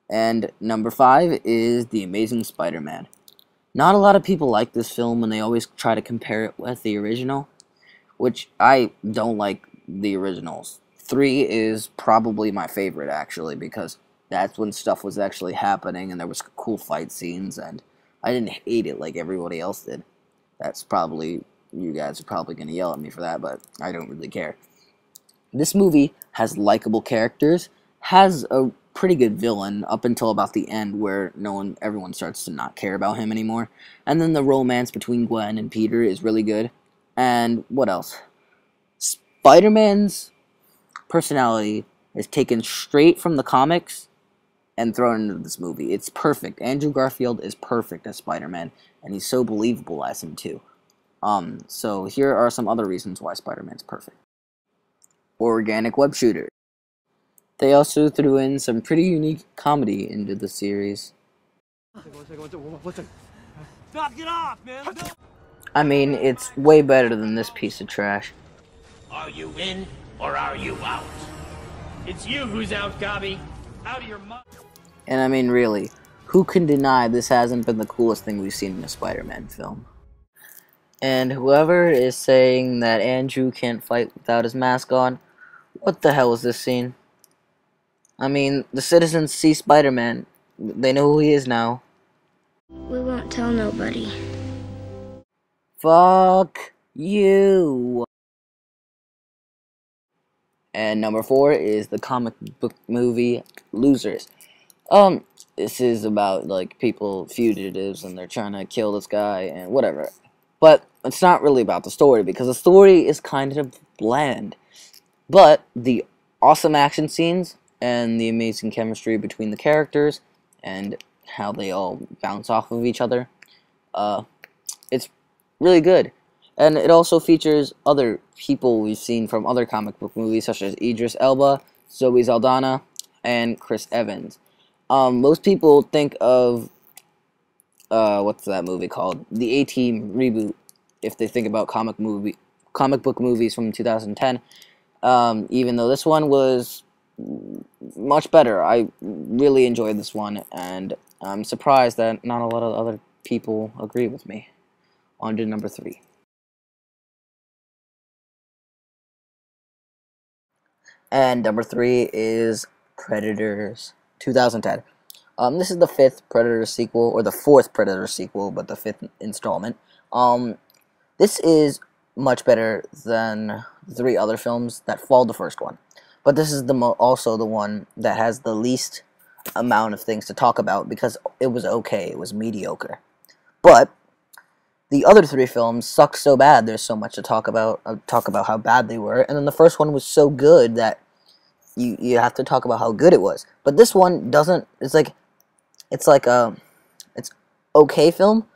And number 5 is The Amazing Spider-Man. Not a lot of people like this film, and they always try to compare it with the original, which I don't like the originals. 3 is probably my favorite, actually, because that's when stuff was actually happening, and there was cool fight scenes, and I didn't hate it like everybody else did. That's probably, you guys are probably going to yell at me for that, but I don't really care. This movie has likable characters, has a pretty good villain up until about the end where everyone starts to not care about him anymore. And then the romance between Gwen and Peter is really good. And what else? Spider-Man's personality is taken straight from the comics and thrown into this movie. It's perfect. Andrew Garfield is perfect as Spider-Man, and he's so believable as him too. So here are some other reasons why Spider-Man's perfect. Organic web shooter. They also threw in some pretty unique comedy into the series. Knock it off, man! I mean, it's way better than this piece of trash. Are you in or are you out? It's you who's out, Gobby. Out of your mind. And I mean, really, who can deny this hasn't been the coolest thing we've seen in a Spider-Man film? And whoever is saying that Andrew can't fight without his mask on, what the hell is this scene? I mean, the citizens see Spider-Man. They know who he is now. We won't tell nobody. Fuck you. And number 4 is the comic book movie Losers. This is about, like, people, fugitives, and they're trying to kill this guy and whatever. But it's not really about the story, because the story is kind of bland. But the awesome action scenes and the amazing chemistry between the characters and how they all bounce off of each other, it's really good. And it also features other people we've seen from other comic book movies, such as Idris Elba, Zoe Saldana, and Chris Evans. Most people think of, what's that movie called? The A-Team reboot, if they think about comic book movies from 2010. Even though this one was much better. I really enjoyed this one, and I'm surprised that not a lot of other people agree with me. On to number 3. And number 3 is Predators 2010. This is the 5th Predator sequel, or the 4th Predator sequel, but the 5th installment. This is much better than the 3 other films that followed the first one. But this is also the one that has the least amount of things to talk about, because it was okay, it was mediocre. But the other 3 films sucked so bad, there's so much to talk about how bad they were, and then the first one was so good that you have to talk about how good it was. But this one doesn't, it's okay film,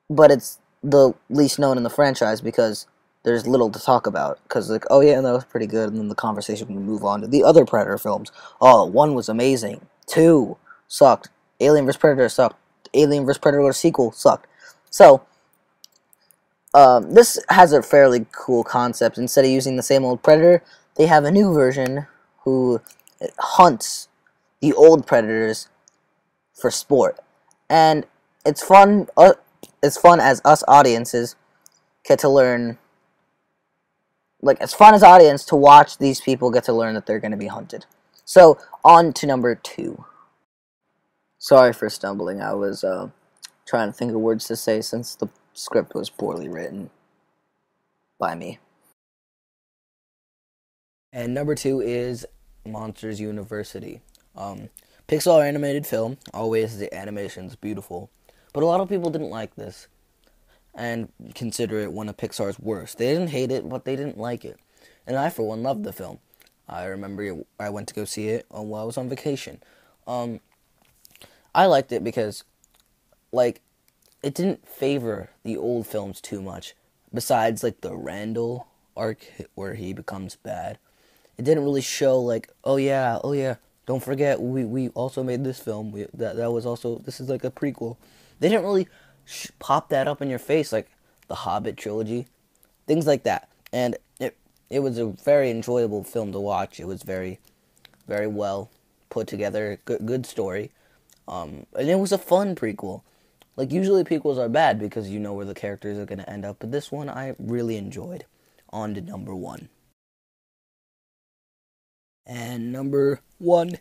but it's the least known in the franchise because there's little to talk about. Because, like, oh yeah, that was pretty good, and then the conversation can move on to the other Predator films. Oh, 1 was amazing. 2 sucked. Alien vs. Predator sucked. Alien vs. Predator sequel sucked. So, this has a fairly cool concept. Instead of using the same old Predator, they have a new version who hunts the old Predators for sport. And it's fun as us audiences get to learn. Like, it's fun as audience to watch these people get to learn that they're going to be hunted. So, on to number 2. Sorry for stumbling. I was trying to think of words to say since the script was poorly written by me. And number 2 is Monsters University. Pixar animated film. Always the animation's beautiful. But a lot of people didn't like this and consider it one of Pixar's worst. They didn't hate it, but they didn't like it. And I, for one, loved the film. I remember I went to go see it while I was on vacation. I liked it because, like, it didn't favor the old films too much. Besides, like, the Randall arc where he becomes bad. It didn't really show, like, oh yeah, don't forget, we also made this film. That was also, this is like a prequel. They didn't really pop that up in your face, like the Hobbit trilogy. Things like that. And it was a very enjoyable film to watch. It was very, very well put together, good story. And it was a fun prequel. Like, usually prequels are bad because you know where the characters are going to end up, but this one I really enjoyed. On to number 1. And number 1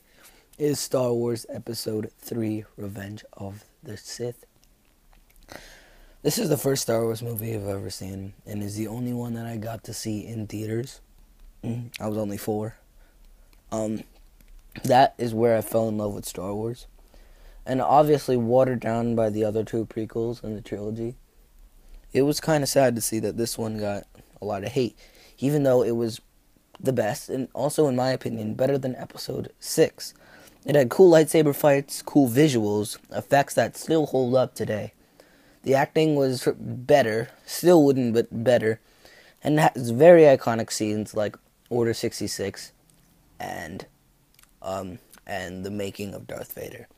is Star Wars Episode 3, Revenge of the Sith. This is the first Star Wars movie I've ever seen, and is the only one that I got to see in theaters. I was only 4. That is where I fell in love with Star Wars. And obviously watered down by the other 2 prequels in the trilogy. It was kind of sad to see that this one got a lot of hate, even though it was the best, and also, in my opinion, better than Episode 6. It had cool lightsaber fights, cool visuals, effects that still hold up today. The acting was better, still wooden, but better, and has very iconic scenes like Order 66 and the making of Darth Vader.